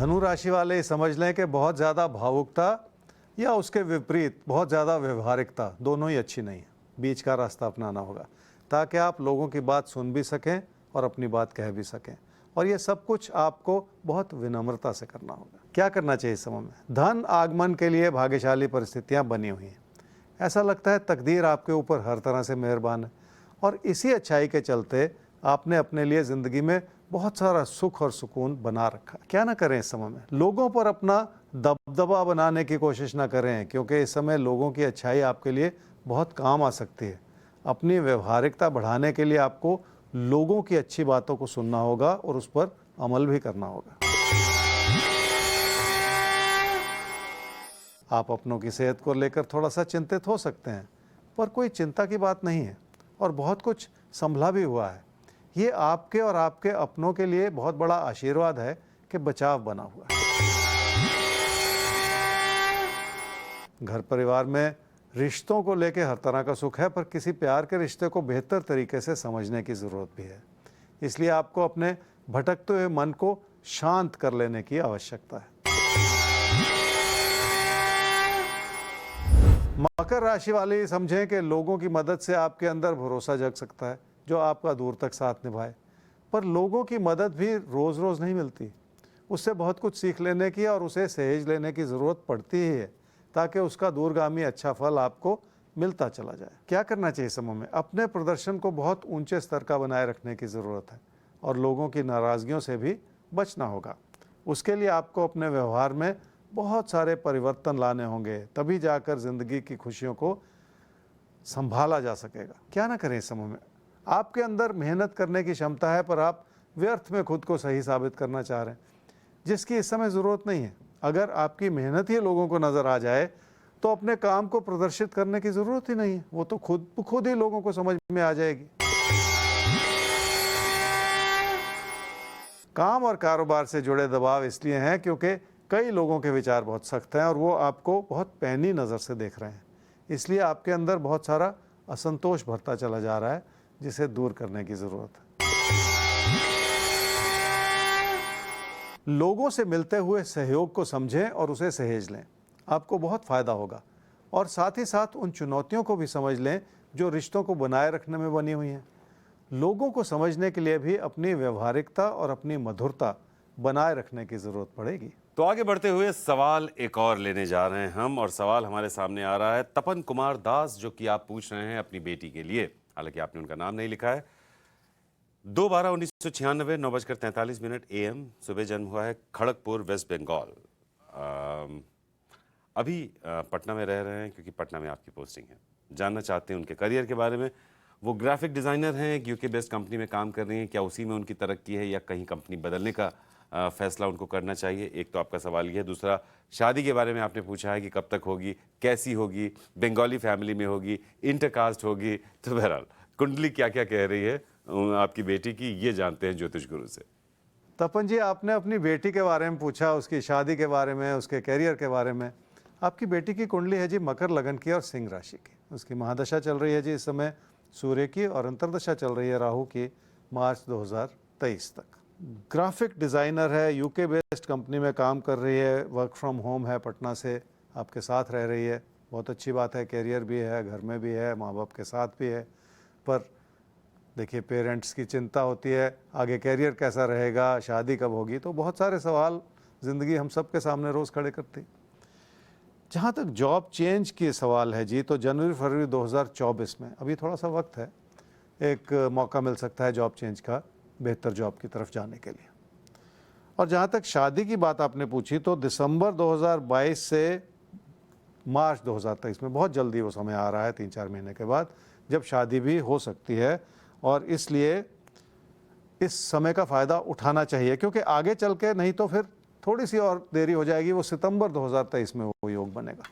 धनु राशि वाले ये समझ लें कि बहुत ज़्यादा भावुकता या उसके विपरीत बहुत ज़्यादा व्यवहारिकता दोनों ही अच्छी नहीं है। बीच का रास्ता अपनाना होगा ताकि आप लोगों की बात सुन भी सकें और अपनी बात कह भी सकें, और ये सब कुछ आपको बहुत विनम्रता से करना होगा। क्या करना चाहिए इस समय में? धन आगमन के लिए भाग्यशाली परिस्थितियां बनी हुई हैं। ऐसा लगता है तकदीर आपके ऊपर हर तरह से मेहरबान है, और इसी अच्छाई के चलते आपने अपने लिए ज़िंदगी में बहुत सारा सुख और सुकून बना रखा। क्या ना करें इस समय में? लोगों पर अपना दबदबा बनाने की कोशिश ना करें, क्योंकि इस समय लोगों की अच्छाई आपके लिए बहुत काम आ सकती है। अपनी व्यवहारिकता बढ़ाने के लिए आपको लोगों की अच्छी बातों को सुनना होगा और उस पर अमल भी करना होगा। आप अपनों की सेहत को लेकर थोड़ा सा चिंतित हो सकते हैं, पर कोई चिंता की बात नहीं है और बहुत कुछ संभला भी हुआ है। ये आपके और आपके अपनों के लिए बहुत बड़ा आशीर्वाद है कि बचाव बना हुआ है। घर परिवार में रिश्तों को लेकर हर तरह का सुख है, पर किसी प्यार के रिश्ते को बेहतर तरीके से समझने की ज़रूरत भी है। इसलिए आपको अपने भटकते हुए मन को शांत कर लेने की आवश्यकता है। मकर राशि वाले समझें कि लोगों की मदद से आपके अंदर भरोसा जग सकता है जो आपका दूर तक साथ निभाए, पर लोगों की मदद भी रोज़ रोज़ नहीं मिलती। उससे बहुत कुछ सीख लेने की और उसे सहेज लेने की ज़रूरत पड़ती ही है ताकि उसका दूरगामी अच्छा फल आपको मिलता चला जाए। क्या करना चाहिए समय में? अपने प्रदर्शन को बहुत ऊंचे स्तर का बनाए रखने की ज़रूरत है और लोगों की नाराज़गियों से भी बचना होगा। उसके लिए आपको अपने व्यवहार में बहुत सारे परिवर्तन लाने होंगे, तभी जाकर ज़िंदगी की खुशियों को संभाला जा सकेगा। क्या ना करें इस समय में? आपके अंदर मेहनत करने की क्षमता है, पर आप व्यर्थ में खुद को सही साबित करना चाह रहे हैं, जिसकी इस समय ज़रूरत नहीं है। अगर आपकी मेहनत ही लोगों को नज़र आ जाए तो अपने काम को प्रदर्शित करने की ज़रूरत ही नहीं है, वो तो खुद ही लोगों को समझ में आ जाएगी। काम और कारोबार से जुड़े दबाव इसलिए हैं क्योंकि कई लोगों के विचार बहुत सख्त हैं और वो आपको बहुत पैनी नज़र से देख रहे हैं। इसलिए आपके अंदर बहुत सारा असंतोष भरता चला जा रहा है, जिसे दूर करने की ज़रूरत है। लोगों से मिलते हुए सहयोग को समझें और उसे सहेज लें, आपको बहुत फ़ायदा होगा। और साथ ही साथ उन चुनौतियों को भी समझ लें जो रिश्तों को बनाए रखने में बनी हुई हैं। लोगों को समझने के लिए भी अपनी व्यवहारिकता और अपनी मधुरता बनाए रखने की ज़रूरत पड़ेगी। तो आगे बढ़ते हुए सवाल एक और लेने जा रहे हैं हम, और सवाल हमारे सामने आ रहा है तपन कुमार दास, जो कि आप पूछ रहे हैं अपनी बेटी के लिए। हालांकि आपने उनका नाम नहीं लिखा है। 2/12/1996 9:43 AM सुबह जन्म हुआ है, खड़गपुर, वेस्ट बंगाल। अभी पटना में रह रहे हैं क्योंकि पटना में आपकी पोस्टिंग है। जानना चाहते हैं उनके करियर के बारे में। वो ग्राफिक डिज़ाइनर हैं, यूके बेस्ड कंपनी में काम कर रही हैं। क्या उसी में उनकी तरक्की है या कहीं कंपनी बदलने का फैसला उनको करना चाहिए? एक तो आपका सवाल ये है। दूसरा, शादी के बारे में आपने पूछा है कि कब तक होगी, कैसी होगी, बंगाली फैमिली में होगी, इंटरकास्ट होगी। तो बहरहाल कुंडली क्या क्या कह रही है आपकी बेटी की, ये जानते हैं ज्योतिष गुरु से। तपन जी, आपने अपनी बेटी के बारे में पूछा, उसकी शादी के बारे में, उसके कैरियर के बारे में। आपकी बेटी की कुंडली है जी मकर लगन की और सिंह राशि की। उसकी महादशा चल रही है जी इस समय सूर्य की, और अंतर्दशा चल रही है राहु की मार्च 2023 तक। ग्राफिक डिज़ाइनर है, यूके बेस्ड कंपनी में काम कर रही है, वर्क फ्रॉम होम है, पटना से आपके साथ रह रही है। बहुत अच्छी बात है, कैरियर भी है, घर में भी है, माँ बाप के साथ भी है। पर देखिए, पेरेंट्स की चिंता होती है आगे कैरियर कैसा रहेगा, शादी कब होगी, तो बहुत सारे सवाल ज़िंदगी हम सब के सामने रोज़ खड़े करती। जहाँ तक जॉब चेंज की सवाल है जी, तो जनवरी फरवरी 2024 में अभी थोड़ा सा वक्त है, एक मौका मिल सकता है जॉब चेंज का, बेहतर जॉब की तरफ जाने के लिए। और जहाँ तक शादी की बात आपने पूछी, तो दिसंबर 2022 से मार्च 2023 में बहुत जल्दी वो समय आ रहा है, 3-4 महीने के बाद, जब शादी भी हो सकती है। और इसलिए इस समय का फ़ायदा उठाना चाहिए, क्योंकि आगे चल के नहीं तो फिर थोड़ी सी और देरी हो जाएगी। वो सितंबर 2023 में वो योग बनेगा।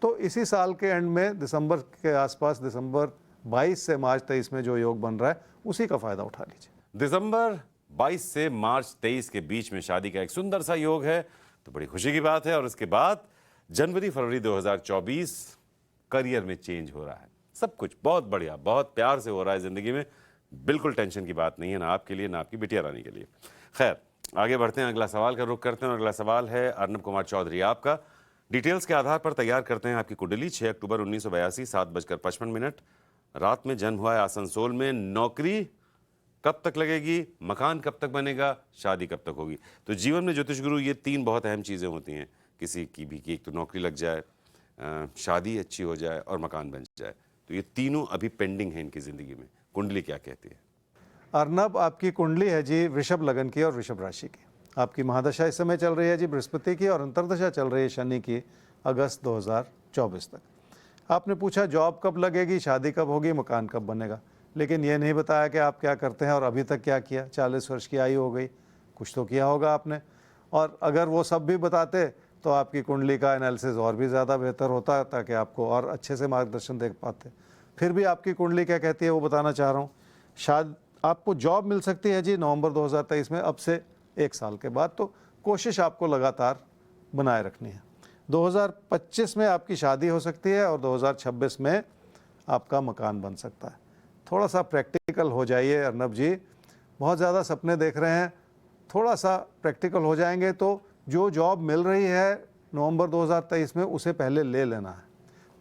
तो इसी साल के एंड में दिसंबर के आसपास, दिसंबर 22 से मार्च 23 में जो योग बन रहा है, उसी का फ़ायदा उठा लीजिए। दिसंबर 22 से मार्च 23 के बीच में शादी का एक सुंदर सा योग है, तो बड़ी खुशी की बात है। और उसके बाद जनवरी फरवरी 2024 करियर में चेंज हो रहा है। सब कुछ बहुत बढ़िया, बहुत प्यार से हो रहा है ज़िंदगी में। बिल्कुल टेंशन की बात नहीं है, ना आपके लिए ना आपकी बिटिया रानी के लिए। खैर, आगे बढ़ते हैं, अगला सवाल का रुख करते हैं और अगला सवाल है अर्नब कुमार चौधरी आपका। डिटेल्स के आधार पर तैयार करते हैं आपकी कुंडली। 6 अक्टूबर 1982, 7:55, रात में जन्म हुआ है आसनसोल में। नौकरी कब तक लगेगी, मकान कब तक बनेगा, शादी कब तक होगी? तो जीवन में ज्योतिष गुरु ये 3 बहुत अहम चीज़ें होती हैं किसी की भी, कि एक तो नौकरी लग जाए, शादी अच्छी हो जाए और मकान बन जाए। तो ये तीनों अभी पेंडिंग है इनकी ज़िंदगी में। कुंडली क्या कहती है? अर्नब, आपकी कुंडली है जी वृषभ लगन की और वृषभ राशि की। आपकी महादशा इस समय चल रही है जी बृहस्पति की और अंतर्दशा चल रही है शनि की अगस्त 2024 तक। आपने पूछा जॉब कब लगेगी, शादी कब होगी, मकान कब बनेगा, लेकिन ये नहीं बताया कि आप क्या करते हैं और अभी तक क्या किया। 40 वर्ष की आयु हो गई, कुछ तो किया होगा आपने। और अगर वो सब भी बताते तो आपकी कुंडली का एनालिसिस और भी ज़्यादा बेहतर होता ताकि आपको और अच्छे से मार्गदर्शन दे पाते। फिर भी आपकी कुंडली क्या कहती है वो बताना चाह रहा हूँ। शायद आपको जॉब मिल सकती है जी नवंबर 2023 में, अब से 1 साल के बाद। तो कोशिश आपको लगातार बनाए रखनी है। 2025 में आपकी शादी हो सकती है और 2026 में आपका मकान बन सकता है। थोड़ा सा प्रैक्टिकल हो जाइए अर्नब जी, बहुत ज़्यादा सपने देख रहे हैं। थोड़ा सा प्रैक्टिकल हो जाएंगे तो जो जॉब मिल रही है नवंबर 2023 में उसे पहले ले लेना है,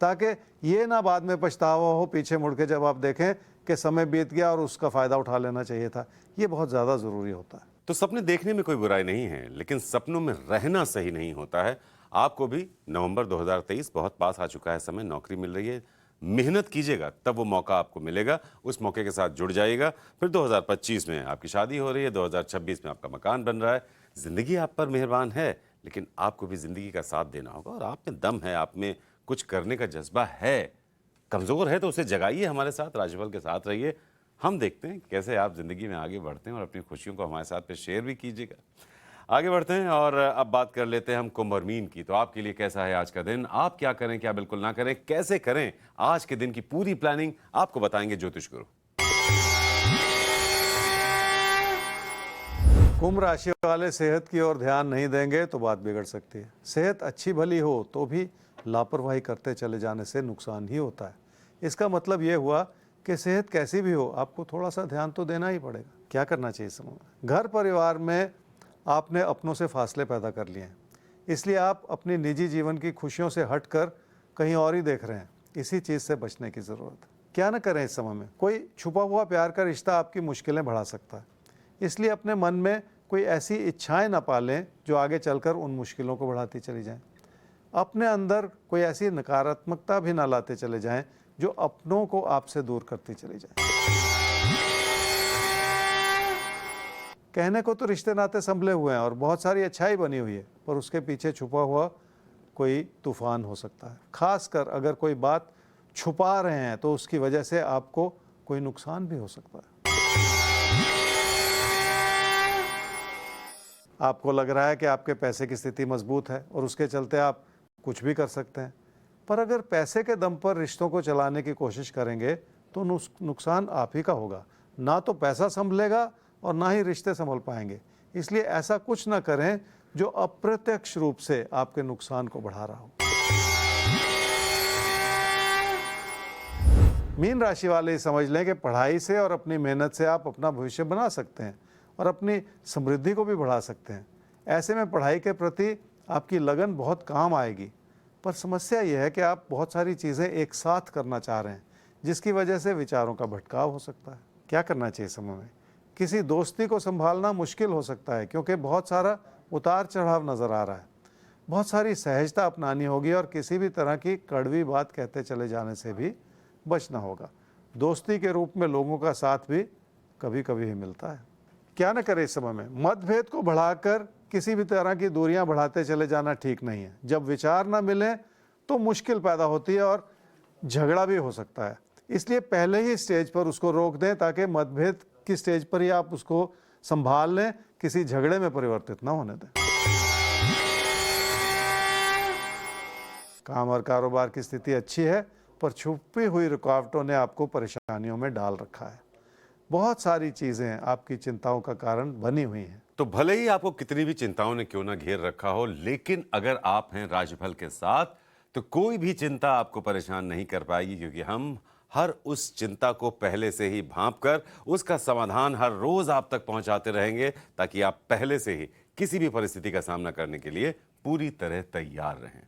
ताकि ये ना बाद में पछतावा हो पीछे मुड़ के जब आप देखें कि समय बीत गया और उसका फ़ायदा उठा लेना चाहिए था। ये बहुत ज़्यादा ज़रूरी होता है। तो सपने देखने में कोई बुराई नहीं है, लेकिन सपनों में रहना सही नहीं होता है। आपको भी नवंबर 2023 बहुत पास आ चुका है समय, नौकरी मिल रही है। मेहनत कीजिएगा तब वो मौका आपको मिलेगा, उस मौके के साथ जुड़ जाइएगा। फिर 2025 में आपकी शादी हो रही है, 2026 में आपका मकान बन रहा है। जिंदगी आप पर मेहरबान है, लेकिन आपको भी जिंदगी का साथ देना होगा। और आप में दम है, आप में कुछ करने का जज्बा है। कमज़ोर है तो उसे जगाइए, हमारे साथ राशिफल के साथ रहिए। हम देखते हैं कैसे आप ज़िंदगी में आगे बढ़ते हैं और अपनी खुशियों को हमारे साथ पे शेयर भी कीजिएगा। आगे बढ़ते हैं और अब बात कर लेते हैं हम कुंभ और मीन की। तो आपके लिए कैसा है आज का दिन, आप क्या करें, क्या बिल्कुल ना करें, कैसे करें, आज के दिन की पूरी प्लानिंग आपको बताएंगे ज्योतिष गुरु। कुंभ राशि वाले सेहत की ओर ध्यान नहीं देंगे तो बात बिगड़ सकती है। सेहत अच्छी भली हो तो भी लापरवाही करते चले जाने से नुकसान ही होता है। इसका मतलब ये हुआ कि सेहत कैसी भी हो आपको थोड़ा सा ध्यान तो देना ही पड़ेगा। क्या करना चाहिए इस समय में? घर परिवार में आपने अपनों से फासले पैदा कर लिए हैं, इसलिए आप अपनी निजी जीवन की खुशियों से हटकर कहीं और ही देख रहे हैं। इसी चीज़ से बचने की ज़रूरत है। क्या न करें इस समय में? कोई छुपा हुआ प्यार का रिश्ता आपकी मुश्किलें बढ़ा सकता है, इसलिए अपने मन में कोई ऐसी इच्छाएं ना पालें जो आगे चलकर उन मुश्किलों को बढ़ाती चली जाएं। अपने अंदर कोई ऐसी नकारात्मकता भी ना लाते चले जाएं जो अपनों को आपसे दूर करती चली जाए। कहने को तो रिश्ते नाते संभले हुए हैं और बहुत सारी अच्छाई बनी हुई है, पर उसके पीछे छुपा हुआ कोई तूफान हो सकता है। खासकर अगर कोई बात छुपा रहे हैं तो उसकी वजह से आपको कोई नुकसान भी हो सकता है। आपको लग रहा है कि आपके पैसे की स्थिति मजबूत है और उसके चलते आप कुछ भी कर सकते हैं, पर अगर पैसे के दम पर रिश्तों को चलाने की कोशिश करेंगे तो नुकसान आप ही का होगा। ना तो पैसा संभलेगा और ना ही रिश्ते संभल पाएंगे। इसलिए ऐसा कुछ ना करें जो अप्रत्यक्ष रूप से आपके नुकसान को बढ़ा रहा हो। मीन राशि वाले समझ लें कि पढ़ाई से और अपनी मेहनत से आप अपना भविष्य बना सकते हैं और अपनी समृद्धि को भी बढ़ा सकते हैं। ऐसे में पढ़ाई के प्रति आपकी लगन बहुत काम आएगी, पर समस्या यह है कि आप बहुत सारी चीज़ें एक साथ करना चाह रहे हैं, जिसकी वजह से विचारों का भटकाव हो सकता है। क्या करना चाहिए समय में? किसी दोस्ती को संभालना मुश्किल हो सकता है क्योंकि बहुत सारा उतार चढ़ाव नज़र आ रहा है। बहुत सारी सहजता अपनानी होगी और किसी भी तरह की कड़वी बात कहते चले जाने से भी बचना होगा। दोस्ती के रूप में लोगों का साथ भी कभी कभी ही मिलता है। क्या न करें इस समय में? मतभेद को बढ़ाकर किसी भी तरह की दूरियां बढ़ाते चले जाना ठीक नहीं है। जब विचार ना मिले तो मुश्किल पैदा होती है और झगड़ा भी हो सकता है। इसलिए पहले ही स्टेज पर उसको रोक दें ताकि मतभेद की स्टेज पर ही आप उसको संभाल लें, किसी झगड़े में परिवर्तित ना होने दें। काम और कारोबार की स्थिति अच्छी है, पर छुपी हुई रुकावटों ने आपको परेशानियों में डाल रखा है। बहुत सारी चीजें आपकी चिंताओं का कारण बनी हुई हैं। तो भले ही आपको कितनी भी चिंताओं ने क्यों ना घेर रखा हो, लेकिन अगर आप हैं राशिफल के साथ तो कोई भी चिंता आपको परेशान नहीं कर पाएगी, क्योंकि हम हर उस चिंता को पहले से ही भांप कर उसका समाधान हर रोज आप तक पहुंचाते रहेंगे, ताकि आप पहले से ही किसी भी परिस्थिति का सामना करने के लिए पूरी तरह तैयार रहें।